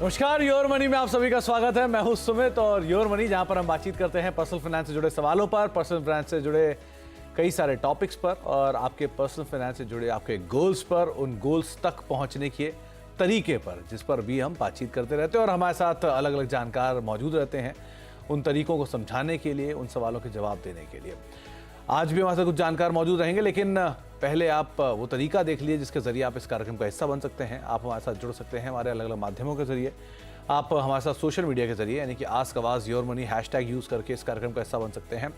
नमस्कार, your money में आप सभी का स्वागत है। मैं हूं सुमित और योर मनी, जहां पर हम बातचीत करते हैं पर्सनल फाइनेंस से जुड़े सवालों पर, पर्सनल फाइनेंस से जुड़े कई सारे टॉपिक्स पर और आपके पर्सनल फाइनेंस से जुड़े आपके गोल्स पर, उन गोल्स तक पहुंचने के तरीके पर, जिस पर भी हम बातचीत करते रहते हैं। और हमारे साथ अलग अलग जानकार मौजूद रहते हैं उन तरीकों को समझाने के लिए, उन सवालों के जवाब देने के लिए। आज भी हमारे साथ कुछ जानकार मौजूद रहेंगे, लेकिन पहले आप वो तरीका देख लीजिए जिसके जरिए आप इस कार्यक्रम का हिस्सा बन सकते हैं। आप हमारे साथ जुड़ सकते हैं हमारे अलग अलग माध्यमों के जरिए। आप हमारे साथ सोशल मीडिया के जरिए, यानी कि आस्क आवाज़ योर मनी हैशटैग यूज़ करके इस कार्यक्रम का हिस्सा बन सकते हैं।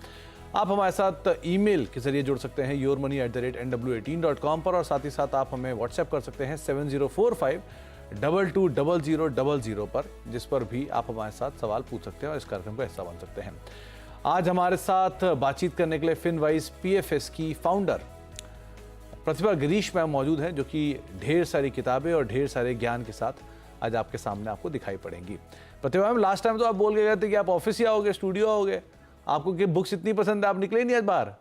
आप हमारे साथ ईमेल के जरिए जुड़ सकते हैं yourmoney@nw18.com पर, और साथ ही साथ आप हमें व्हाट्सएप कर सकते हैं 7045220000 पर, जिस पर भी आप हमारे साथ सवाल पूछ सकते हैं और इस कार्यक्रम का हिस्सा बन सकते हैं। आज हमारे साथ बातचीत करने के लिए फिनवाइज पीएफएस की फाउंडर प्रतिभा गिरीश मैम मौजूद हैं, जो कि ढेर सारी किताबें और ढेर सारे ज्ञान के साथ आज आपके सामने आपको दिखाई पड़ेंगी। प्रतिभा मैम, लास्ट टाइम तो आप बोल के गए थे कि आप ऑफिस ही आओगे, स्टूडियो आओगे, आपको कि बुक्स इतनी पसंद है, आप निकले नहीं आज बाहर?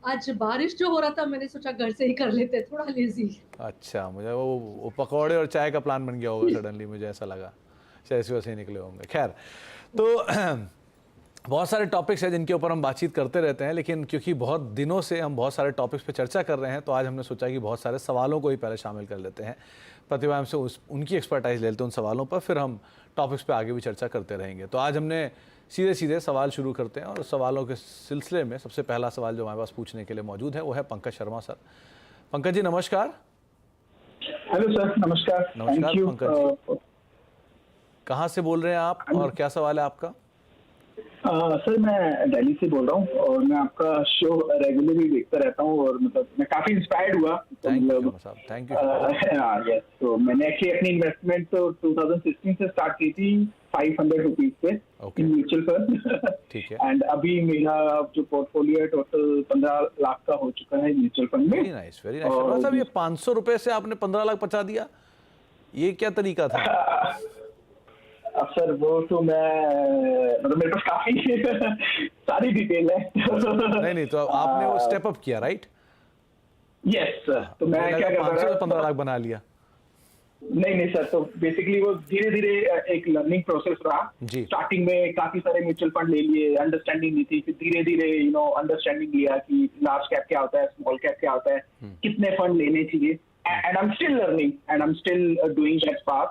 आज बारिश जो हो रहा था, मैंने सोचा घर से ही कर लेते, थोड़ा लेजी। अच्छा, मुझे वो पकौड़े और चाय का प्लान बन गया होगा सडनली, मुझे ऐसा लगा शायद इसी वजह से ही निकले होंगे। खैर, तो बहुत सारे टॉपिक्स हैं जिनके ऊपर हम बातचीत करते रहते हैं, लेकिन क्योंकि बहुत दिनों से हम बहुत सारे टॉपिक्स पे चर्चा कर रहे हैं, तो आज हमने सोचा कि बहुत सारे सवालों को ही पहले शामिल कर लेते हैं। प्रतिभा हमसे उनकी एक्सपर्टाइज ले लेते हैं उन सवालों पर, फिर हम टॉपिक्स पे आगे भी चर्चा करते रहेंगे। तो आज हमने सीधे सीधे सवाल शुरू करते हैं और सवालों के सिलसिले में सबसे पहला सवाल जो हमारे पास पूछने के लिए मौजूद है वो है पंकज शर्मा सर। पंकज जी नमस्कार। हेलो सर, नमस्कार। नमस्कार पंकज जी, कहाँ से बोल रहे हैं आप और क्या सवाल है आपका? सर, मैं दिल्ली से बोल रहा हूँ और मैं आपका शो रेगुलरली देखता रहता हूँ और मतलब मैं काफी इंस्पायर्ड हुआ। Thank you thank you. Yes, तो मैंने एक्चुअली अपनी इन्वेस्टमेंट तो 2016 से स्टार्ट की थी 500 रुपीज से इन म्यूचुअल फंड। ठीक है। एंड अभी मेरा जो पोर्टफोलियो है टोटल 15 लाख का हो चुका है म्यूचुअल फंड में। Very nice very nice. मतलब ये 500 रुपए से आपने 15 लाख बचा दिया, ये क्या तरीका था? अब सर वो तो मैं मतलब मेरे पास काफी सारी डिटेल है। नहीं तो आपने वो स्टेप अप किया, राइट? Yes sir. तो मैं क्या कर रहा 500 से 15 लाख बना लिया? नहीं सर, तो बेसिकली वो धीरे धीरे एक लर्निंग प्रोसेस रहा। स्टार्टिंग में काफी सारे म्यूचुअल फंड ले लिए, अंडरस्टैंडिंग नहीं थी, फिर धीरे धीरे अंडरस्टैंडिंग लिया कि लार्ज कैप क्या होता है, स्मॉल कैप क्या होता है, कितने फंड लेने चाहिए। And I'm still learning and I'm still doing that path.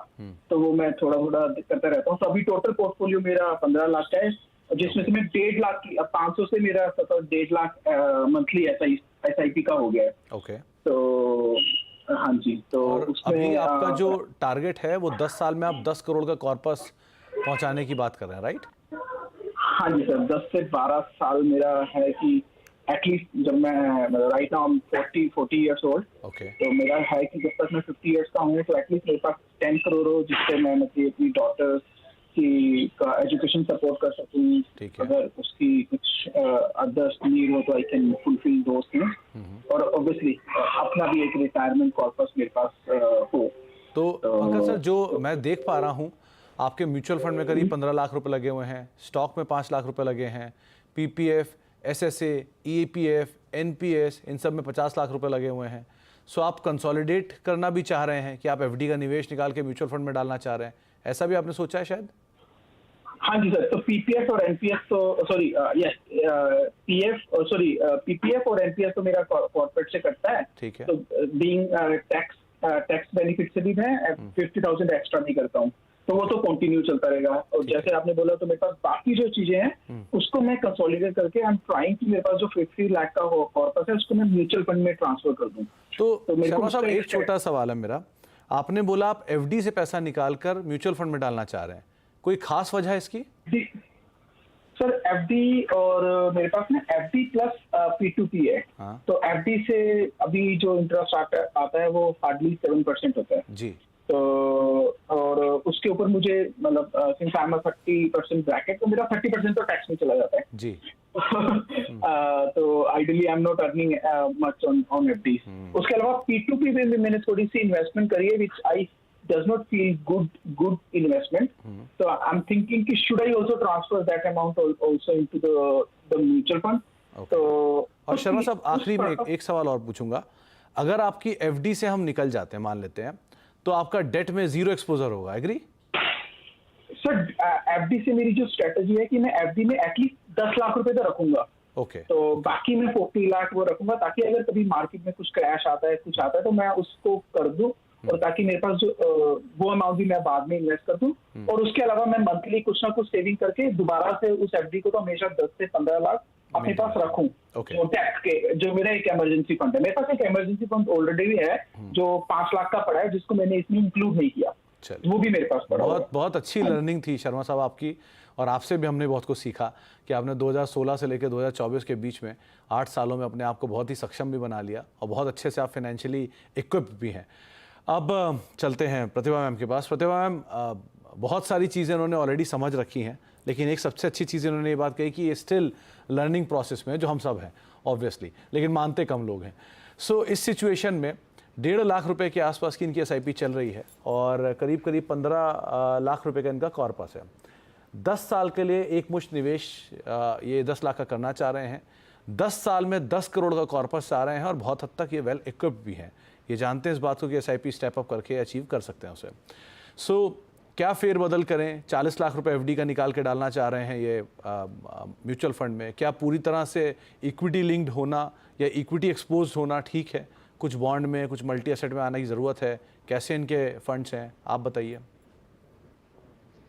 तो वो मैं थोड़ा थोड़ा करता रहता हूँ। तो अभी टोटल पोर्टफोलियो मेरा 15 लाख का है, जिसमें से मैं 1.5 लाख की 500 से मेरा 1.5 लाख मंथली SIP का हो गया है। ओके। तो हाँ जी, तो अभी आपका जो टारगेट है वो 10 साल में आप 10 करोड़ का कॉर्पस पहुंचाने की बात कर रहे हैं, राइट? हाँ जी सर, 10 से 12 साल मेरा है कि एटलीस्ट जब मैं right now 40 years old. Okay. तो मेरा है कि जब तक मैं 50 इयर्स का हूँ तो एटलीस्ट मेरे पास 10 करोड़ हो, जिससे मैं मतलब अपनी डॉटर की एजुकेशन सपोर्ट कर सकूँ। अगर उसकी कुछ अदर्स नीड हो तो I can fulfil those things, और ऑब्वियसली अपना भी एक रिटायरमेंट कॉर्पस मेरे पास हो। तो पंकज सर, जो मैं देख पा रहा हूँ आपके म्यूचुअल फंड में करीब 15 लाख रुपए लगे हुए हैं, स्टॉक में 5 लाख रुपए लगे हैं, PPF, SSA, EPF, NPS, इन सब में 50 लाख रुपए लगे हुए हैं। सो आप कंसोलिडेट करना भी चाह रहे हैं कि आप FD का निवेश निकाल के म्यूचुअल फंड में डालना चाह रहे हैं, ऐसा भी आपने सोचा है शायद? हाँ जी सर, तो PPF और NPS तो PPF और NPS तो मेरा कॉर्पोरेट से करता है। ठीक है। तो बीइंग टैक्स बेनिफिट से भी मैं 50,000 एक्स्ट्रा नहीं करता हूँ, तो वो तो कंटिन्यू चलता रहेगा। और जैसे आपने बोला, तो मेरे पास बाकी जो चीजें हैं उसको मैं कंसोलिडेट करके आई एम ट्राइंग कि मेरे पास जो 50 लाख का कॉर्पस है उसको मैं म्यूचुअल फंड में ट्रांसफर कर दूं। तो शर्मा साहब, एक छोटा सवाल है मेरा। आपने बोला आप FD से पैसा निकाल कर म्यूचुअल फंड में डालना चाह रहे हैं, कोई खास वजह है इसकी? सर FD और मेरे पास ना FD प्लस P2P है। तो FD से अभी जो इंटरेस्ट आता है वो हार्डली 7% होता है जी। तो और उसके ऊपर मुझे मतलब सिंस आई एम 30% ब्रैकेट, तो मेरा 30% तो टैक्स में चला जाता है जी। तो ideally I am not earning much on FD। उसके अलावा P2P में भी मैंने थोड़ी सी इन्वेस्टमेंट करी है, विच आई does not feel good investment. So I'm thinking कि should I also transfer that amount also into the mutual fund? तो और शर्मा साहब, आखिरी में एक सवाल और पूछूंगा। अगर आपकी FD से हम निकल जाते हैं, मान लेते हैं, तो आपका डेट में जीरो एक्सपोजर होगा, एग्री? सर एफडी से मेरी जो स्ट्रेटजी है कि मैं एफडी में एटलीस्ट 10 लाख रुपए तो रखूंगा। ओके। तो बाकी मैं 40 लाख वो रखूंगा, ताकि अगर कभी मार्केट में कुछ क्रैश आता है, कुछ आता है, तो मैं उसको कर दूं, और ताकि मेरे पास जो वो अमाउंट भी मैं बाद में इन्वेस्ट कर दूं। और उसके अलावा मैं मंथली कुछ ना कुछ सेविंग करके दोबारा से उस एफडी को तो हमेशा 10 से 15 लाख अपने पास रखूं। Okay. टैक्स के जो मेरा एक इमरजेंसी फंड है, मेरे पास एक इमरजेंसी फंड ऑलरेडी भी है जो 5 लाख का पड़ा है, जिसको मैंने इसमें इंक्लूड नहीं किया। वो भी मेरे पास पड़ा। बहुत अच्छी लर्निंग थी शर्मा साहब आपकी, और आपसे भी हमने बहुत कुछ सीखा कि आपने 2016 से लेकर 2024 के बीच में 8 सालों में अपने आप को बहुत ही सक्षम भी बना लिया, और बहुत अच्छे से आप फाइनेंशियली इक्विप्ड भी हैं। अब चलते हैं प्रतिभा मैम के पास। प्रतिभा मैम, बहुत सारी चीज़ें उन्होंने ऑलरेडी समझ रखी हैं, लेकिन एक सबसे अच्छी चीज़ इन्होंने ये बात कही कि ये स्टिल लर्निंग प्रोसेस में, जो हम सब हैं ऑब्वियसली, लेकिन मानते कम लोग हैं। सो इस सिचुएशन में 1.5 लाख रुपए के आसपास की इनकी एसआईपी चल रही है, और करीब करीब 15 लाख रुपए का इनका कॉर्पस है। 10 साल के लिए एक मुश्त निवेश ये 10 लाख का करना चाह रहे हैं। 10 साल में 10 करोड़ का कॉर्पस चाह रहे हैं, और बहुत हद तक ये वेल इक्विप्ड भी हैं। ये जानते हैं इस बात को कि एसआईपी स्टेप अप करके अचीव कर सकते हैं उसे। सो क्या फेरबदल करें? 40 लाख रुपए एफडी का निकाल के डालना चाह रहे हैं ये म्यूचुअल फंड में। क्या पूरी तरह से इक्विटी लिंक्ड होना या इक्विटी एक्सपोज होना ठीक है? कुछ बॉन्ड में, कुछ मल्टी एसेट में आने की ज़रूरत है? कैसे इनके फंड्स हैं, आप बताइए।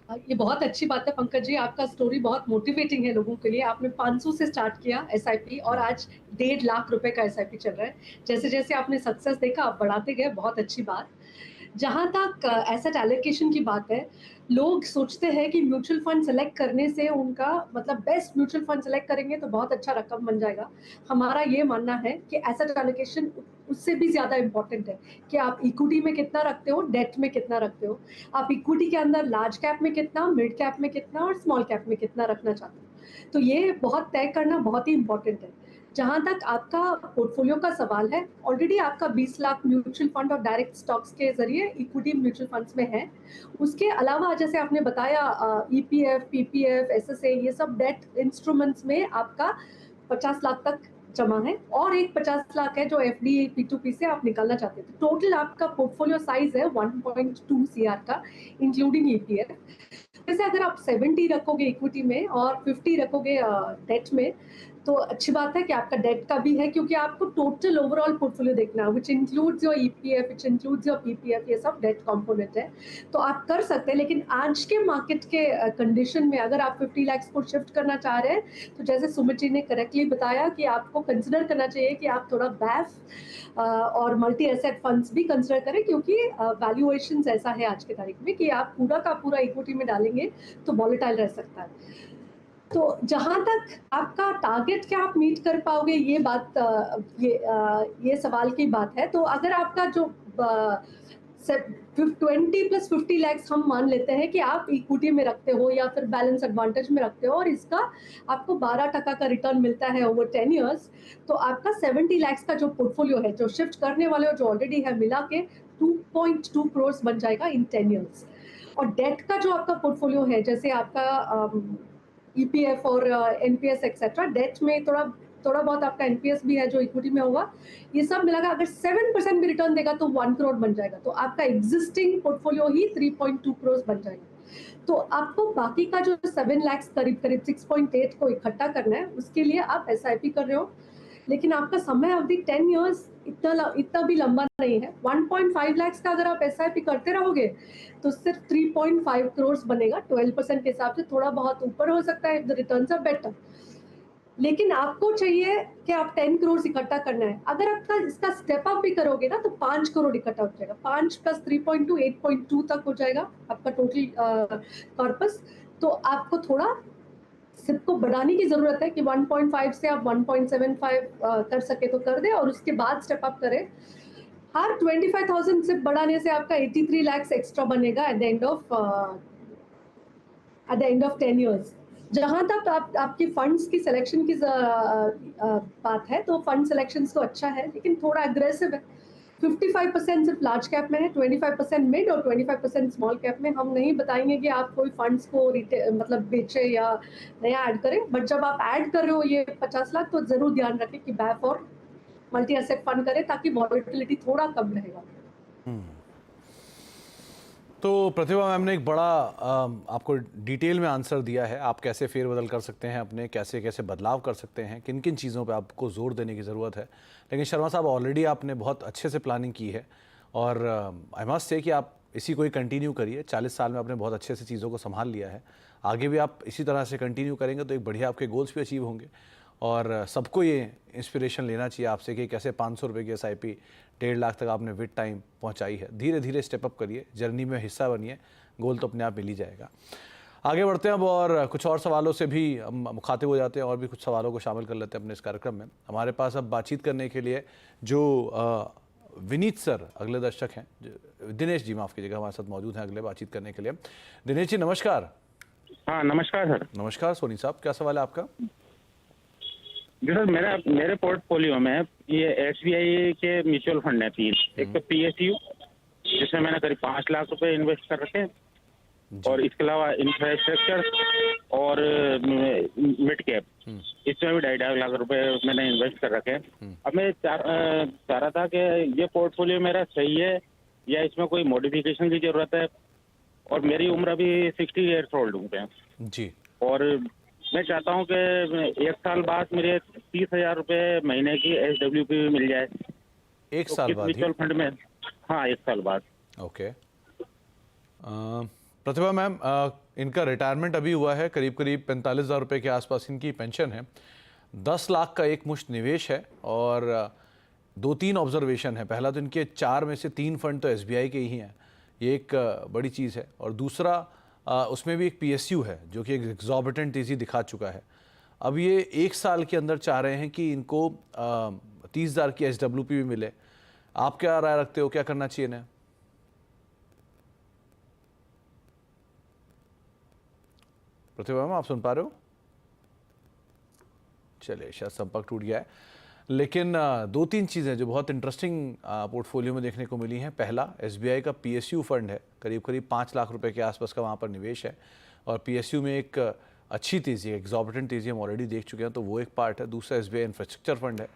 ये बहुत अच्छी बात है पंकज जी, आपका स्टोरी बहुत मोटिवेटिंग है लोगों के लिए। आपने 500 से स्टार्ट किया एसआईपी, और आज 1.5 लाख रुपए का एसआईपी चल रहा है। जैसे जैसे आपने सक्सेस देखा, आप बढ़ाते गए, बहुत अच्छी बात। जहां तक एसेट एलोकेशन की बात है, लोग सोचते हैं कि म्यूचुअल फंड सेलेक्ट करने से उनका मतलब बेस्ट म्यूचुअल फंड सेलेक्ट करेंगे तो बहुत अच्छा रकम बन जाएगा। हमारा ये मानना है कि एसेट एलोकेशन उससे भी ज्यादा इंपॉर्टेंट है कि आप इक्विटी में कितना रखते हो, डेट में कितना रखते हो। आप इक्विटी के अंदर लार्ज कैप में कितना, मिड कैप में कितना और स्मॉल कैप में कितना रखना चाहते हो, तो ये बहुत तय करना बहुत ही इंपॉर्टेंट है। जहां तक आपका पोर्टफोलियो का सवाल है, ऑलरेडी आपका 20 लाख म्यूचुअल फंड और डायरेक्ट स्टॉक्स के जरिए इक्विटी म्यूचुअल फंड्स में है। उसके अलावा जैसे आपने बताया ईपीएफ, पीपीएफ, एसएसए, ये सब डेट इंस्ट्रूमेंट्स में आपका 50 लाख तक जमा है, और एक 50 लाख है जो एफडी P2P से आप निकालना चाहते हैं। तो टोटल आपका पोर्टफोलियो साइज है 1.2 CR का, इंक्लूडिंग ईपीएफ। जैसे अगर आप 70 रखोगे इक्विटी में और 50 रखोगे डेट में, तो अच्छी बात है कि आपका डेट का भी है, क्योंकि आपको टोटल ओवरऑल पोर्टफोलियो देखना है, which includes your EPF, which includes your PPF, ये सब डेट कंपोनेंट है। तो आप कर सकते हैं, लेकिन आज के मार्केट के कंडीशन में अगर आप 50 लाख को शिफ्ट करना चाह रहे हैं, तो जैसे सुमित जी ने करेक्टली बताया कि आपको कंसिडर करना चाहिए कि आप थोड़ा बैफ और मल्टी एसेट फंड्स भी कंसिडर करें, क्योंकि वैल्यूएशन ऐसा है आज के तारीख में कि आप पूरा का पूरा इक्विटी में डालेंगे तो वॉलेटाइल रह सकता है। तो जहां तक आपका टारगेट क्या आप मीट कर पाओगे, ये बात ये सवाल की बात है। तो अगर आपका जो 20 प्लस 50 लैक्स हम मान लेते हैं कि आप इक्विटी में रखते हो या फिर बैलेंस एडवांटेज में रखते हो, और इसका आपको 12% का रिटर्न मिलता है ओवर 10 इयर्स, तो आपका 70 लैक्स का जो पोर्टफोलियो है, जो शिफ्ट करने वाले हो, जो ऑलरेडी है, मिला के 2.2 करोड़ बन जाएगा इन 10 इयर्स। और डेट का जो आपका पोर्टफोलियो है, जैसे आपका ईपीएफ और एनपीएस एक्सेट्रा, डेट में थोड़ा बहुत आपका एनपीएस भी है जो इक्विटी में होगा, ये सब मिलाकर अगर 7% भी रिटर्न देगा तो 1 करोड़ बन जाएगा। तो आपका एग्जिस्टिंग पोर्टफोलियो ही 3.2 करोड़ बन जाएगा। तो आपको बाकी का जो 7 लाख करीब 6.8 को इकट्ठा करना है, उसके लिए आप एसआईपी कर रहे हो, लेकिन आपका समय अवधि 10 इयर्स इतना भी लंबा नहीं है। 1.5 लाख का अगर आप एसआईपी करते रहोगे तो सिर्फ 3.5 करोड़ बनेगा। 12% के हिसाब से थोड़ा बहुत ऊपर हो सकता है, द रिटर्न्स आर बेटर, लेकिन आपको चाहिए कि आप 10 करोड़ इकट्ठा करना है। अगर आपका इसका स्टेप अप भी करोगे ना, तो 5 करोड़ इकट्ठा हो जाएगा। 5 प्लस 3.2 8.2 तक हो जाएगा आपका टोटल कॉर्पस। तो आपको थोड़ा सिप को बढ़ाने की जरूरत है कि 1.5 से आप 1.75 कर सके तो कर दे, और उसके बाद स्टेप अप करें। हर 25,000 सिप बढ़ाने से आपका 83 लाख एक्स्ट्रा बनेगा at the end of 10 years. जहां तक आपकी फंड्स की सिलेक्शन की बात है, तो फंड सिलेक्शन तो अच्छा है, लेकिन थोड़ा अग्रेसिव है। 55% सिर्फ लार्ज कैप में है, 25% मिड और 25% स्मॉल कैप में। हम नहीं बताएंगे कि आप कोई फंड्स को मतलब बेचे या नया ऐड करें, बट जब आप ऐड कर रहे हो ये 50 लाख, तो जरूर ध्यान रखें कि बैफ और मल्टी एसेट फंड करें, ताकि वॉलेटिलिटी थोड़ा कम रहेगा। तो प्रतिभा मैम ने एक बड़ा आपको डिटेल में आंसर दिया है, आप कैसे फेरबदल कर सकते हैं अपने, कैसे कैसे बदलाव कर सकते हैं, किन किन चीज़ों पे आपको जोर देने की ज़रूरत है। लेकिन शर्मा साहब ऑलरेडी आपने बहुत अच्छे से प्लानिंग की है और आई मस्ट से कि आप इसी को ही कंटिन्यू करिए। 40 साल में आपने बहुत अच्छे से चीज़ों को संभाल लिया है, आगे भी आप इसी तरह से कंटिन्यू करेंगे तो एक बढ़िया आपके गोल्स भी अचीव होंगे। और सबको ये इंस्पिरेशन लेना चाहिए आपसे कि कैसे 500 रुपये की SIP 1.5 लाख तक आपने विद टाइम पहुंचाई है। धीरे धीरे स्टेप अप करिए, जर्नी में हिस्सा बनिए, गोल तो अपने आप मिल ही जाएगा। आगे बढ़ते हैं अब और कुछ और सवालों से भी हम मुखातिब हो जाते हैं और भी कुछ सवालों को शामिल कर लेते हैं अपने इस कार्यक्रम में। हमारे पास अब बातचीत करने के लिए जो विनीत सर अगले दर्शक हैं, दिनेश जी माफ़ कीजिएगा, हमारे साथ मौजूद हैं अगले बातचीत करने के लिए। दिनेश जी नमस्कार। हाँ नमस्कार सर। नमस्कार सोनी साहब, क्या सवाल है आपका? जी सर, मेरे पोर्टफोलियो में ये SBI के म्यूचुअल फंड है 3। एक तो PSU जिसमें मैंने करीब 5 लाख रुपए इन्वेस्ट कर रखे हैं और इसके अलावा इंफ्रास्ट्रक्चर और मिड कैप इसमें भी 2.5 लाख रुपए मैंने इन्वेस्ट कर रखे हैं। अब मैं चाह रहा था कि ये पोर्टफोलियो मेरा सही है या इसमें कोई मॉडिफिकेशन की जरूरत है, और मेरी उम्र अभी 60 ईयर्स ओल्ड हूँ जी, और मैं चाहता हूं कि 1 साल बाद मेरे 30,000 रुपए महीने की SWP मिल जाए। 1 साल बाद म्यूचुअल फंड में? हाँ 1 साल बाद। ओके। प्रतिभा मैम, इनका रिटायरमेंट अभी हुआ है, करीब करीब 45,000 रुपये के आसपास इनकी पेंशन है। 10 लाख का एक मुश्त निवेश है और 2-3 ऑब्जर्वेशन है। पहला तो इनके 4 में से 3 फंड तो SBI के ही हैं, ये एक बड़ी चीज़ है। और दूसरा उसमें भी एक PSU है जो कि एक एग्जॉर्बिटेंट तेज़ी दिखा चुका है। अब ये 1 साल के अंदर चाह रहे हैं कि इनको 30,000 की SWP भी मिले। आप क्या राय रखते हो, क्या करना चाहिए इन्हें? प्रतिभा मैम आप सुन पा रहे हो? चलिए शायद संपर्क टूट गया है, लेकिन 2-3 चीज़ें जो बहुत इंटरेस्टिंग पोर्टफोलियो में देखने को मिली हैं। पहला, SBI का PSU फंड है, करीब करीब 5 लाख रुपए के आसपास का वहाँ पर निवेश है और PSU में एक अच्छी तेज़ी है, एग्जॉर्बिटेंट तेज़ी हम ऑलरेडी देख चुके हैं, तो वो एक पार्ट है। दूसरा SBI इंफ्रास्ट्रक्चर फंड है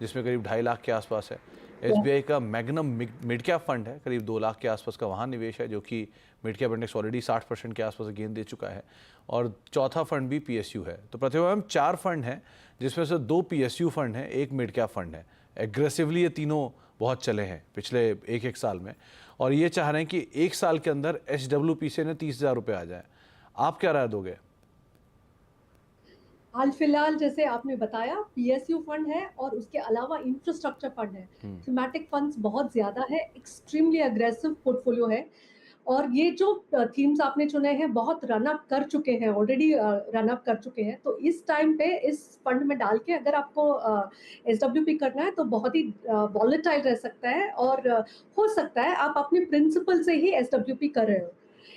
जिसमें करीब 2.5 लाख के आसपास है। SBI का मैग्नम मिड कैप फंड है, करीब 2 लाख के आसपास का वहाँ निवेश है, जो कि मिड कैप इंडेक्स ऑलरेडी 60% के आसपास गेन दे चुका है। और चौथा फंड भी PSU है। तो प्रतिभा मैम 4 फंड हैं जिसमें से 2 PSU फंड हैं, 1 मिड कैप फंड है। एग्रेसिवली ये तीनों बहुत चले हैं पिछले 1-1 साल में, और ये चाह रहे हैं कि 1 साल के अंदर SWP से 30,000 रुपये आ जाए। आप क्या राय दोगे? हाल फिलहाल जैसे आपने बताया PSU फंड है और उसके अलावा इंफ्रास्ट्रक्चर फंड है। थीमेटिक फंड्स बहुत ज्यादा है, एक्सट्रीमली अग्रेसिव पोर्टफोलियो है, और ये जो थीम्स आपने चुने हैं बहुत रन अप कर चुके हैं, ऑलरेडी रन अप कर चुके हैं। तो इस टाइम पे इस फंड में डाल के अगर आपको SWP करना है तो बहुत ही वॉलेटाइल रह सकता है, और हो सकता है आप अपने प्रिंसिपल से ही SWP कर रहे हो।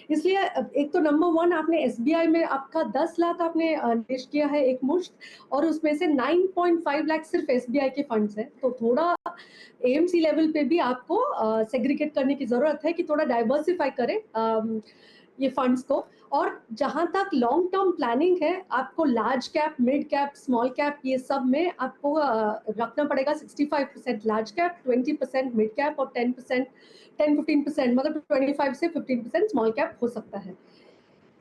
इसलिए एक तो नंबर 1 आपने SBI में आपका 10 लाख आपने निवेश किया है एक मुश्त, और उसमें से 9.5 लाख सिर्फ SBI के फंड्स हैं। तो थोड़ा AMC लेवल पे भी आपको सेग्रीगेट करने की जरूरत है कि थोड़ा डाइवर्सिफाई करें ये फंड्स को। और जहां तक लॉन्ग टर्म प्लानिंग है, आपको large cap, mid cap, small cap, ये सब में आपको रखना पड़ेगा 65% लार्ज कैप, 20% मिड कैप और 10-15% मतलब 25 से 15% स्मॉल कैप हो सकता है।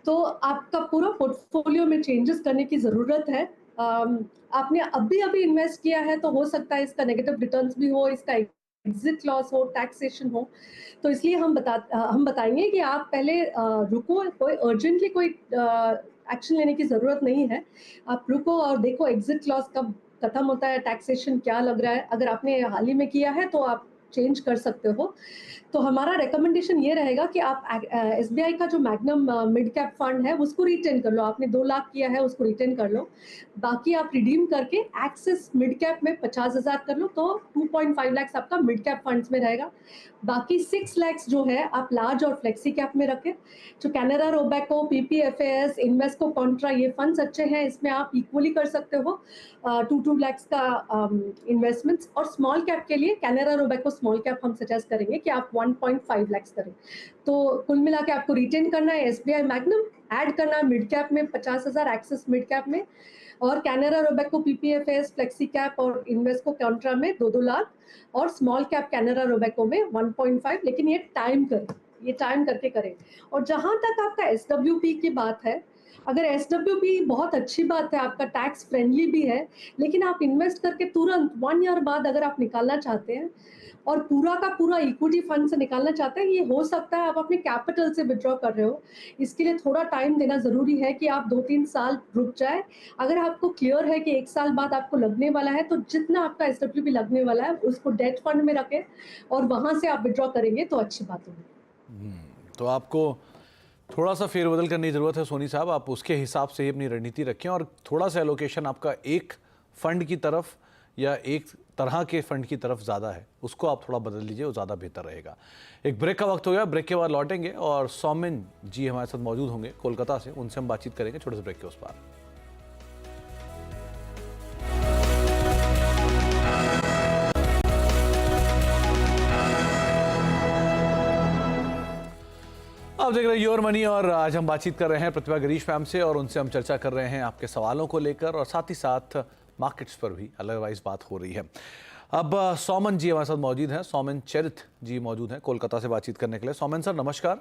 तो आपका पूरा पोर्टफोलियो में चेंजेस करने की जरूरत है। आपने अभी इन्वेस्ट किया है तो हो सकता है इसका नेगेटिव रिटर्न्स भी हो, इसका एग्जिट लॉस हो, टैक्सेशन हो। तो इसलिए हम बताएंगे कि आप पहले रुको, कोई अर्जेंटली कोई एक्शन लेने की जरूरत नहीं है। आप रुको और देखो एग्जिट लॉस कब खत्म होता है, टैक्सेशन क्या लग रहा है। अगर आपने हाल ही में किया है तो आप चेंज कर सकते हो। तो हमारा रिकमेंडेशन ये रहेगा कि आप SBI का जो मैग्नम मिड कैप फंड है उसको रिटेन कर लो। आपने 2 लाख किया है उसको रिटेन कर लो, बाकी आप रिडीम करके एक्सिस मिड कैप में 50,000 कर लो, तो 2.5 लाख आपका मिड कैप फंड्स में रहेगा। बाकी 6 लाख जो है आप लार्ज और फ्लेक्सी कैप में रखें। जो Canara Robeco, PPFAS, Invesco, Contra, ये फंड्स अच्छे हैं, इसमें आप इक्वली कर सकते हो 2 लाख का इन्वेस्टमेंट्स। और स्मॉल कैप के लिए कैनरा रोबेको स्मॉल कैप हम सजेस्ट करेंगे कि आप 1.5 लाख करें। तो कुल मिला के आपको रिटेन करना है SBI मैग्नम, ऐड करना है मिड कैप में 50,000 एक्सिस मिड कैप में, और Canara Robeco, PPFAS, flexi cap और इन्वेस्को कॉन्ट्रा में 2-2 लाख, और स्मॉल कैप कैनरा रोबेको में 1.5। लेकिन ये टाइम करें, ये टाइम करके करें। और जहाँ तक आपका एसडब्ल्यूपी की बात है, अगर एसडब्ल्यूपी बहुत अच्छी बात है, आपका टैक्स फ्रेंडली भी है, लेकिन आप इन्वेस्ट करके तुरंत 1 ईयर बाद अगर आप निकालना चाहते हैं और पूरा का पूरा इक्विटी फंड से निकालना चाहते हैं, ये हो सकता है आप अपने कैपिटल से विथड्रॉ कर रहे हो। इसके लिए थोड़ा टाइम देना ज़रूरी है कि आप 2-3 साल रुक जाए। अगर आपको क्लियर है कि 1 साल बाद आपको लगने वाला है, तो जितना आपका एसडब्ल्यूपी लगने वाला है, उसको डेट फंड में रखें और वहाँ से आप विथड्रॉ करेंगे तो अच्छी बात होगी। तो आपको थोड़ा सा फेरबदल करने की ज़रूरत है सोनी साहब, आप उसके हिसाब से ही अपनी रणनीति रखें और थोड़ा सा एलोकेशन आपका एक फंड की तरफ या एक तरह के फंड की तरफ ज़्यादा है, उसको आप थोड़ा बदल लीजिए, वो ज़्यादा बेहतर रहेगा। एक ब्रेक का वक्त हो गया, ब्रेक के बाद लौटेंगे और सौमिन जी हमारे साथ मौजूद होंगे कोलकाता से, उनसे हम बातचीत करेंगे छोटे से ब्रेक के उस पार। आप देख रहे हैं योर मनी और आज हम बातचीत कर रहे हैं प्रतिभा गिरीश मैम से और उनसे हम चर्चा कर रहे हैं आपके सवालों को लेकर और साथ ही साथ मार्केट्स पर भी अदरवाइज बात हो रही है। अब सौमन जी हमारे साथ मौजूद हैं, सौमन चरित जी मौजूद हैं कोलकाता से बातचीत करने के लिए। सौमन सर नमस्कार।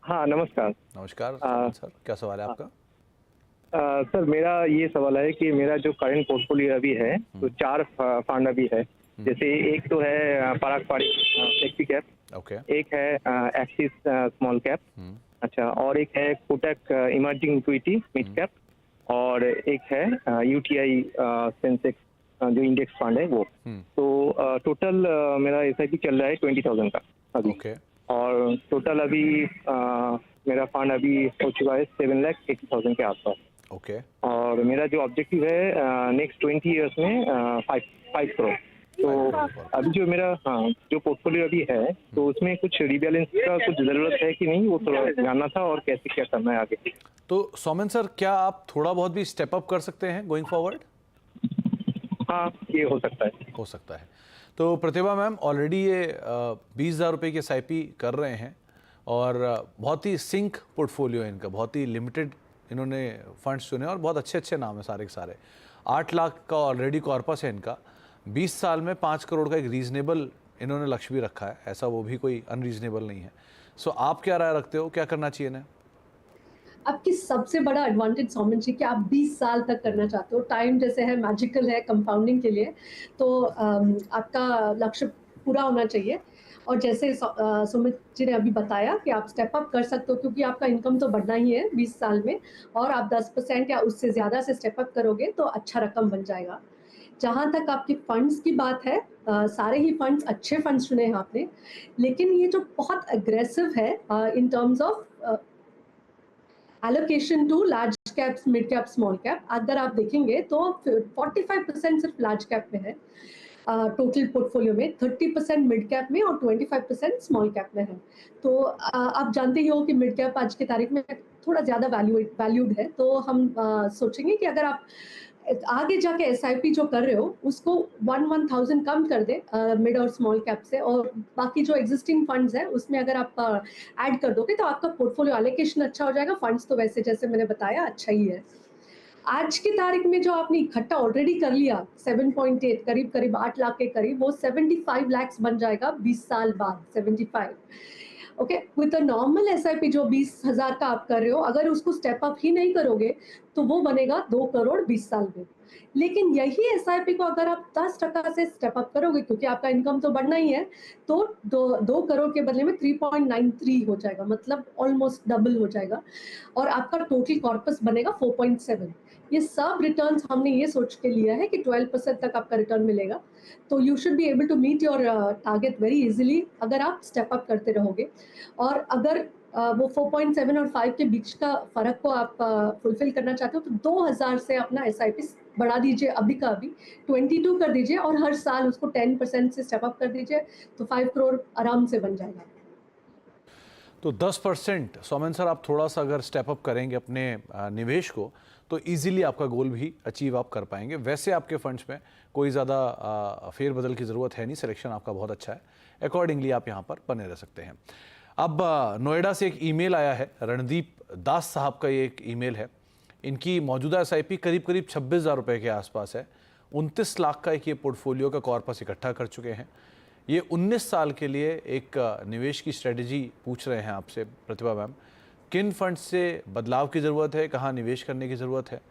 हाँ नमस्कार। नमस्कार सौमन सर, क्या सवाल है आपका? सर मेरा ये सवाल है कि मेरा जो करंट पोर्टफोलियो अभी है तो 4 फंड अभी है। जैसे एक तो है पराग पाड़ी फ्लेक्सी कैप, ओके, एक है एक्सिस स्मॉल कैप, अच्छा, और एक है Kotak emerging equity mid cap, और एक है यूटीआई सेंसेक्स जो इंडेक्स फंड है वो। तो टोटल मेरा एसआईपी चल रहा है 20,000 का अभी, ओके, और टोटल अभी मेरा फंड अभी हो चुका है 7,80,000 के आसपास। ओके, और मेरा जो ऑब्जेक्टिव है नेक्स्ट 20 इयर्स में 5 करोड़। तो अभी जो मेरा जो पोर्टफोलियो अभी है तो उसमें कुछ रीबैलेंस का कुछ जरूरत है कि नहीं, वो थोड़ा जानना था, और कैसे क्या करना है आगे। तो सौमन सर क्या आप थोड़ा बहुत भी स्टेप अप कर सकते हैं गोइंग फॉरवर्ड? हाँ, ये हो सकता है। हो सकता है। तो प्रतिभा मैम ऑलरेडी ये 20,000 रुपये की SIP कर रहे हैं और बहुत ही सिंक पोर्टफोलियो है इनका, बहुत ही लिमिटेड इन्होंने फंड्स चुने और बहुत अच्छे अच्छे नाम है सारे के सारे। 8 लाख का ऑलरेडी कॉर्पस है इनका। 20 साल में 5 करोड़ का एक रीजनेबल इन्होंने लक्ष्य भी रखा है, ऐसा वो भी कोई अनरीजनेबल नहीं है। सो आप क्या राय रखते हो, क्या करना चाहिए इन्हें? आपकी सबसे बड़ा एडवांटेज सौमन जी कि आप 20 साल तक करना चाहते हो। टाइम जैसे है मैजिकल है कंपाउंडिंग के लिए, तो आपका लक्ष्य पूरा होना चाहिए। और जैसे सुमित जी ने अभी बताया कि आप स्टेप अप कर सकते हो, क्योंकि आपका इनकम तो बढ़ना ही है 20 साल में, और आप 10% या उससे ज़्यादा से स्टेप अप करोगे तो अच्छा रकम बन जाएगा। जहाँ तक आपके फंड्स की बात है, सारे ही फंड्स अच्छे फंड्स चुने हैं आपने, लेकिन ये जो बहुत अग्रेसिव है in terms of allocation to large caps, mid cap, small cap, अगर आप देखेंगे तो 45% सिर्फ लार्ज कैप में है टोटल पोर्टफोलियो में, 30% मिड कैप में और 25% स्मॉल कैप में है। तो आप जानते ही हो कि मिड कैप आज की तारीख में थोड़ा ज़्यादा वैल्यूड है, तो हम सोचेंगे कि अगर आप आगे जाके SIP जो कर रहे हो उसको 1,000 कम कर दे मिड और स्मॉल कैप से, और बाकी जो एग्जिस्टिंग फंड्स है उसमें अगर आप ऐड कर दोगे तो आपका पोर्टफोलियो एलोकेशन अच्छा हो जाएगा। फंड्स तो वैसे जैसे मैंने बताया अच्छा ही है। आज की तारीख में जो आपने इकट्ठा ऑलरेडी कर लिया 7.8 करीब 8 लाख के करीब, वो 75 लाख बन जाएगा 20 साल बाद। 75 okay, with a normal SIP जो 20,000 का आप कर रहे हो, अगर उसको स्टेप अप ही नहीं करोगे तो वो बनेगा 2 करोड़ 20 साल में। लेकिन यही SIP को अगर आप 10% से स्टेप अप करोगे, क्योंकि आपका इनकम तो बढ़ना ही है, तो 2 करोड़ के बदले में 3.93 हो जाएगा, मतलब ऑलमोस्ट डबल हो जाएगा, और आपका टोटल कॉर्पस बनेगा 4.7। ये सब रिटर्न्स हमने ये सोच के लिया है कि 12% तक आपका रिटर्न मिलेगा। तो you should be able to meet your target very easily अगर आप स्टेप अप करते रहोगे। और अगर वो 4.7 और 5 के बीच का फर्क को आप फुलफिल करना चाहते हो तो 2,000 से अपना SIP बढ़ा दीजिए, अभी का अभी 22 कर दीजिए, और हर साल उसको 10% से स्टेप अप कर दीजिए, तो 5 करोड़ आराम से बन जाएगा। तो 10% सौमन सर आप थोड़ा सा अगर स्टेप अप करेंगे अपने निवेश को तो इजीली आपका गोल भी अचीव आप कर पाएंगे। वैसे आपके फंड्स में कोई ज़्यादा फेरबदल की ज़रूरत है नहीं, सिलेक्शन आपका बहुत अच्छा है, अकॉर्डिंगली आप यहाँ पर बने रह सकते हैं। अब नोएडा से एक ईमेल आया है, रणदीप दास साहब का ये एक ईमेल है। इनकी मौजूदा SIP करीब 26,000 रुपये के आसपास है। 29 लाख का एक ये पोर्टफोलियो का कॉर्पस इकट्ठा कर चुके हैं। ये 19 साल के लिए एक निवेश की स्ट्रेटजी पूछ रहे हैं आपसे प्रतिभा मैम, किन फंड से बदलाव की ज़रूरत है, कहाँ निवेश करने की ज़रूरत है?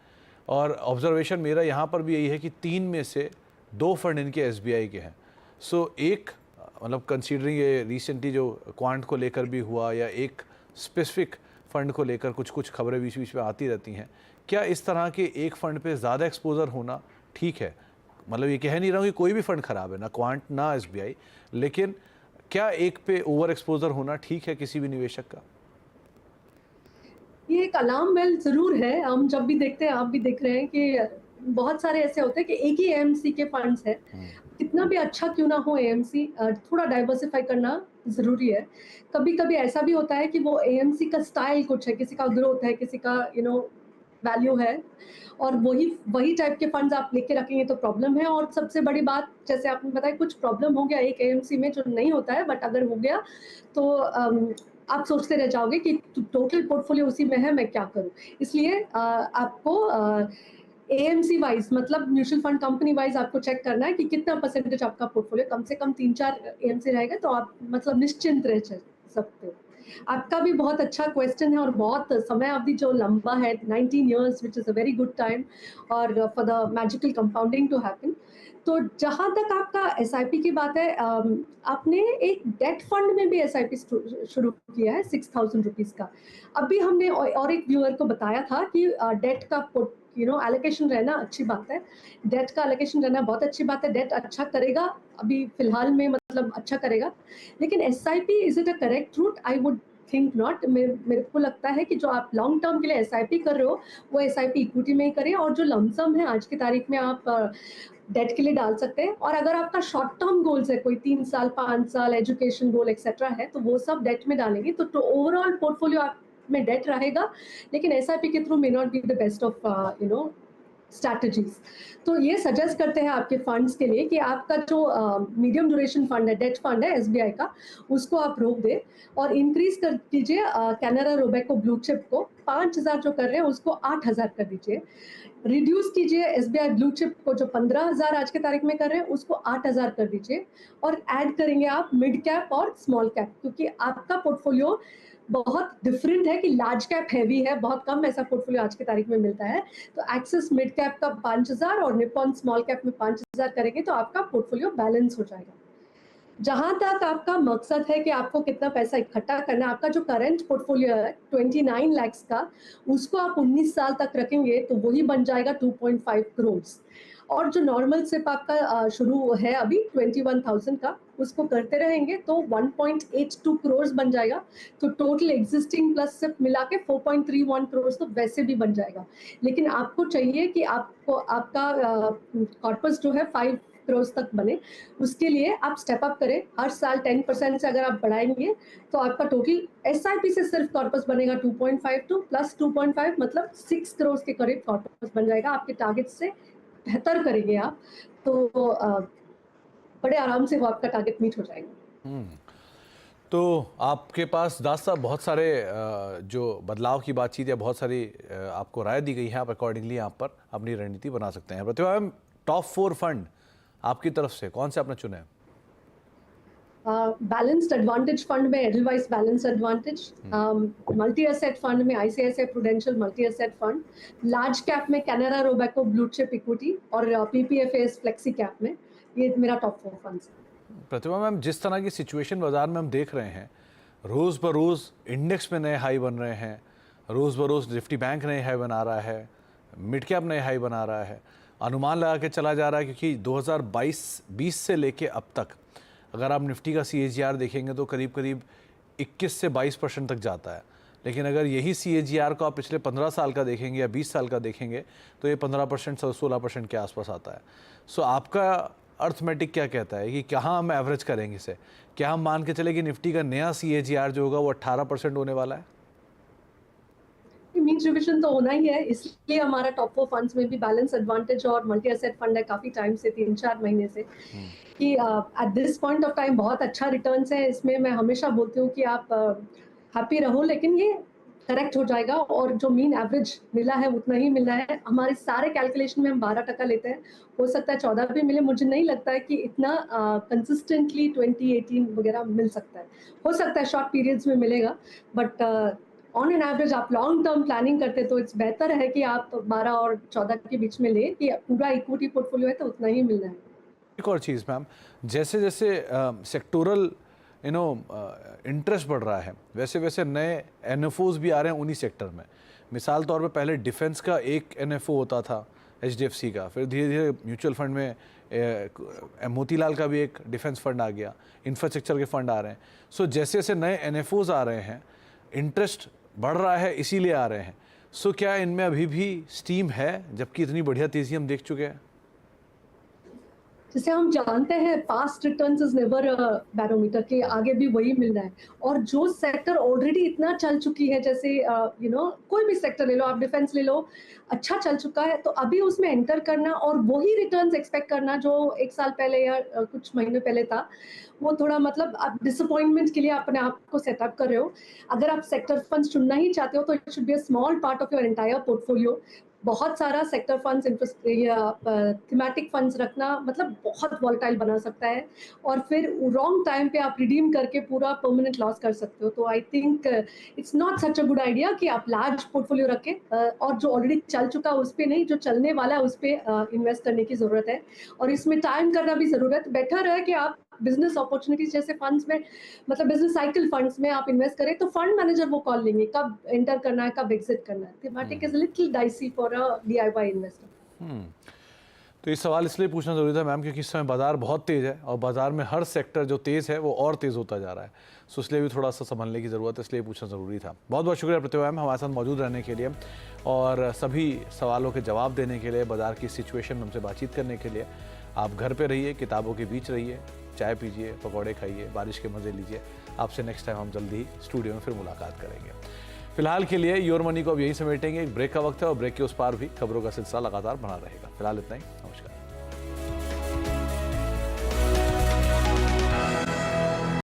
और ऑब्जर्वेशन मेरा यहाँ पर भी यही है कि 3 में से 2 फंड इनके एसबीआई के हैं। सो एक मतलब कंसीडरिंग ये रिसेंटली जो क्वांट को लेकर भी हुआ या एक स्पेसिफिक फ़ंड को लेकर कुछ खबरें बीच बीच में आती रहती हैं, क्या इस तरह के एक फ़ंड पे ज़्यादा एक्सपोजर होना ठीक है? मतलब ये कह नहीं रहा हूँ कि कोई भी फ़ंड ख़राब है, ना क्वांट ना एसबीआई, लेकिन क्या एक पे ओवर एक्सपोजर होना ठीक है किसी भी निवेशक का? ये एक अलार्म बेल ज़रूर है। हम जब भी देखते हैं, आप भी देख रहे हैं कि बहुत सारे ऐसे होते हैं कि एक ही एएमसी के फंड्स हैं। कितना भी अच्छा क्यों ना हो एएमसी, थोड़ा डाइवर्सिफाई करना ज़रूरी है। कभी-कभी ऐसा भी होता है कि वो एएमसी का स्टाइल कुछ है, किसी का ग्रोथ है, किसी का वैल्यू है, और वही टाइप के फंड्स आप लेके रखेंगे तो प्रॉब्लम है। और सबसे बड़ी बात, जैसे आपने बताया, कुछ प्रॉब्लम हो गया एक एएमसी में जो नहीं होता है, बट अगर हो गया तो आप सोचते रह जाओगे कि टोटल पोर्टफोलियो उसी में है, मैं क्या करूं। इसलिए आपको एएमसी वाइज, मतलब म्यूचुअल फंड कंपनी वाइज आपको चेक करना है कि कितना परसेंटेज आपका पोर्टफोलियो, कम से कम 3-4 एएमसी रहेगा तो आप मतलब निश्चिंत रह सकते हो। आपका भी बहुत अच्छा क्वेश्चन है और बहुत समय अवधि जो लंबा है, 19 years, which is a very good time और for the magical compounding to happen. तो जहाँ तक आपका एसआईपी की बात है, आपने एक डेट फंड में भी एसआईपी शुरू किया है 6,000 रुपीज का। अभी हमने और एक व्यूअर को बताया था कि डेट का एलोकेशन रहना अच्छी बात है। डेट का एलोकेशन रहना बहुत अच्छी बात है। डेट अच्छा करेगा अभी फिलहाल में, मतलब अच्छा करेगा। लेकिन SIP, is it a correct route? I would think not. मेरे को लगता है कि जो आप लॉन्ग टर्म के लिए एसआईपी कर रहे हो, वो एसआईपी इक्विटी में ही करें, और जो लमसम है आज की तारीख में आप डेट के लिए डाल सकते हैं। और अगर आपका शॉर्ट टर्म गोल्स है, कोई 3 साल 5 साल एजुकेशन गोल एक्सेट्रा है, तो वो सब डेट में डालेंगे तो ओवरऑल पोर्टफोलियो आप में डेट रहेगा। लेकिन एसआईपी के through may not be the best of strategies. तो ये सजेस्ट करते हैं आपके फंड्स के लिए कि आपका जो मीडियम ड्यूरेशन फंड है, डेट फंड है एसबीआई का, उसको आप रोक दें और इंक्रीज कर दीजिए कैनरा रोबेको ब्लू चिप को 5,000 जो कर रहे हैं उसको 8,000 कर दीजिए। रिड्यूस कीजिए एसबीआई ब्लू चिप को जो 15,000 आज के तारीख में कर रहे हैं उसको 8,000 कर दीजिए, और ऐड करेंगे आप मिड कैप और स्मॉल कैप, क्योंकि आपका पोर्टफोलियो बहुत डिफरेंट है कि लार्ज कैप हैवी है, बहुत कम ऐसा पोर्टफोलियो आज की तारीख में मिलता है। तो एक्सिस मिड कैप का 5,000 और निप्पॉन स्मॉल कैप में 5,000 करेंगे तो आपका पोर्टफोलियो बैलेंस हो जाएगा। जहां तक आपका मकसद है कि आपको कितना पैसा इकट्ठा करना है, आपका जो करंट पोर्टफोलियो है 29 लाख का, उसको आप 19 साल तक रखेंगे तो वही बन जाएगा 2.5 करोड़। और जो नॉर्मल सिप आपका शुरू है अभी 21,000 का, उसको करते रहेंगे तो 1.82 करोड़ बन जाएगा। तो टोटल एग्जिस्टिंग प्लस सिप मिला के 4.31 करोड़ तो वैसे भी बन जाएगा। लेकिन आपको चाहिए कि आपको आपका कॉर्पस जो है 5 करोड़ तक बने। उसके लिए आप स्टेप अप करें, हर साल 10% से अगर आप बढ़ाएंगे तो आपका टोटल एसआईपी से सिर्फ कॉर्पस बनेगा 2.52 प्लस 2.5 मतलब 6 करोड़ के करीब कॉर्पस बन जाएगा। आपके टारगेट से बेहतर करेंगे आप तो बड़े आराम से वो आपका टारगेट मीट हो जाएगा। तो आपके पास दास साहब बहुत सारे जो बदलाव की बातचीत या बहुत सारी आपको राय दी गई है, आप अकॉर्डिंगली यहाँ पर अपनी रणनीति बना सकते हैं। प्रतिभा मैम, टॉप 4 फंड आपकी तरफ से कौन से आपने चुने? बैलेंस्ड एडवांटेज फंड में Edelweiss balance advantage, multi asset fund में ICICI Prudential multi asset fund, large cap में Canara Robeco blue chip equity और पीपीएफएस फ्लेक्सी कैप में। ये मेरा टॉप 4 फंड्स। प्रतिभा मैम, जिस तरह की सिचुएशन बाजार में हम देख रहे हैं, रोज़ बरोज़ इंडेक्स में नए हाई बन रहे हैं, रोज़ बरोज़ निफ्टी बैंक नए हाई बना रहा है, मिड कैप नए हाई बना रहा है, अनुमान लगा के चला जा रहा है क्योंकि 2022-20 से लेके अब तक अगर आप निफ्टी का CAGR देखेंगे तो करीब करीब 21 से 22% तक जाता है। लेकिन अगर यही CAGR को आप पिछले 15 साल का देखेंगे या 20 साल का देखेंगे तो ये 15% से 16% के आसपास आता है। सो आपका अर्थमेटिक क्या कहता है कि कहाँ हम एवरेज करेंगे इसे? क्या हम मान के चले कि निफ्टी का नया CAGR जो होगा वो 18% होने वाला है? मीन रिविजन तो होना ही है, इसलिए हमारा टॉप 4 फंड्स में भी बैलेंस एडवांटेज और मल्टी एसेट फंड है काफी टाइम से, 3-4 महीने से, कि at this point of time बहुत अच्छा रिटर्न्स है इसमें। मैं हमेशा बोलती हूँ कि आप हैप्पी रहो, लेकिन ये करेक्ट हो जाएगा और जो मीन एवरेज मिला है उतना ही मिलना है। हमारे सारे कैलकुलेशन में हम 12% लेते हैं, हो सकता है 14 भी मिले। मुझे नहीं लगता है कि इतना कंसिस्टेंटली 2018 वगैरह मिल सकता है। हो सकता है शॉर्ट पीरियड्स में मिलेगा, बट ऑन एन एवरेज आप लॉन्ग टर्म प्लानिंग करते तो इट्स बेहतर है कि आप 12 और 14 के बीच में ले, कि पूरा इक्विटी पोर्टफोलियो है तो उतना ही मिलना है। एक और चीज़ मैम, जैसे जैसे सेक्टोरल इंटरेस्ट बढ़ रहा है, वैसे वैसे नए एनएफओज भी आ रहे हैं उन्हीं सेक्टर में। मिसाल तौर पे पहले डिफेंस का एक एनएफओ होता था एचडीएफसी का, फिर धीरे धीरे म्यूचुअल फंड में मोतीलाल का भी एक डिफेंस फंड आ गया, इंफ्रास्ट्रक्चर के फंड आ रहे हैं। सो जैसे जैसे नए एनएफओज आ रहे हैं, इंटरेस्ट बढ़ रहा है इसीलिए आ रहे हैं। सो क्या इनमें अभी भी स्टीम है, जबकि इतनी बढ़िया तेज़ी हम देख चुके हैं? जैसे हम जानते हैं past returns is never barometer, के आगे भी वही मिलना है। और जो सेक्टर ऑलरेडी इतना चल चुकी है, जैसे कोई भी सेक्टर ले लो, आप डिफेंस ले लो, अच्छा चल चुका है, तो अभी उसमें एंटर करना और वही रिटर्न्स एक्सपेक्ट करना जो एक साल पहले या कुछ महीने पहले था, वो थोड़ा मतलब आप डिसअपॉइंटमेंट के लिए अपने आप को सेटअप कर रहे हो। अगर आप सेक्टर फंड्स चुनना ही चाहते हो तो it should be a small part of your entire portfolio. बहुत सारा सेक्टर फंड्स, या थीमेटिक फंड्स रखना मतलब बहुत वॉलेटाइल बना सकता है, और फिर रॉन्ग टाइम पे आप रिडीम करके पूरा परमानेंट लॉस कर सकते हो। तो I think it's not such a good idea कि आप लार्ज पोर्टफोलियो रखें, और जो ऑलरेडी चल चुका है उस पर नहीं, जो चलने वाला है उस पर इन्वेस्ट करने की ज़रूरत है। और इसमें टाइम करना भी ज़रूरत। बेटर है कि आप बिजनेस अपॉर्चुनिटीज जैसे फंड्स में, मतलब बिजनेस साइकिल फंड्स में आप इन्वेस्ट करें, तो फंड मैनेजर वो कॉल लेंगे कब एंटर करना है, कब एग्जिट करना है। Thematic is little dicey for a DIY investor. तो ये सवाल इसलिए पूछना जरूरी था मैम, क्योंकि इस समय बाजार बहुत तेज़ है और बाजार में हर सेक्टर जो तेज़ है वो और तेज़ होता जा रहा है। सो इसलिए भी थोड़ा सा संभलने की ज़रूरत है, इसलिए पूछना ज़रूरी था। बहुत बहुत शुक्रिया प्रतिभा मैम हमारे साथ मौजूद रहने के लिए और सभी सवालों के जवाब देने के लिए, बाजार की सिचुएशन में हमसे बातचीत करने के लिए। आप घर पे रहिए, किताबों के बीच रहिए, चाय पीजिए, पकौड़े खाइए, बारिश के मज़े लीजिए। आपसे नेक्स्ट टाइम हम जल्दी ही स्टूडियो में फिर मुलाकात करेंगे। फिलहाल के लिए योर मनी को अब यहीं समेटेंगे। एक ब्रेक का वक्त है और ब्रेक के उस पार भी खबरों का सिलसिला लगातार बना रहेगा। फिलहाल इतना ही।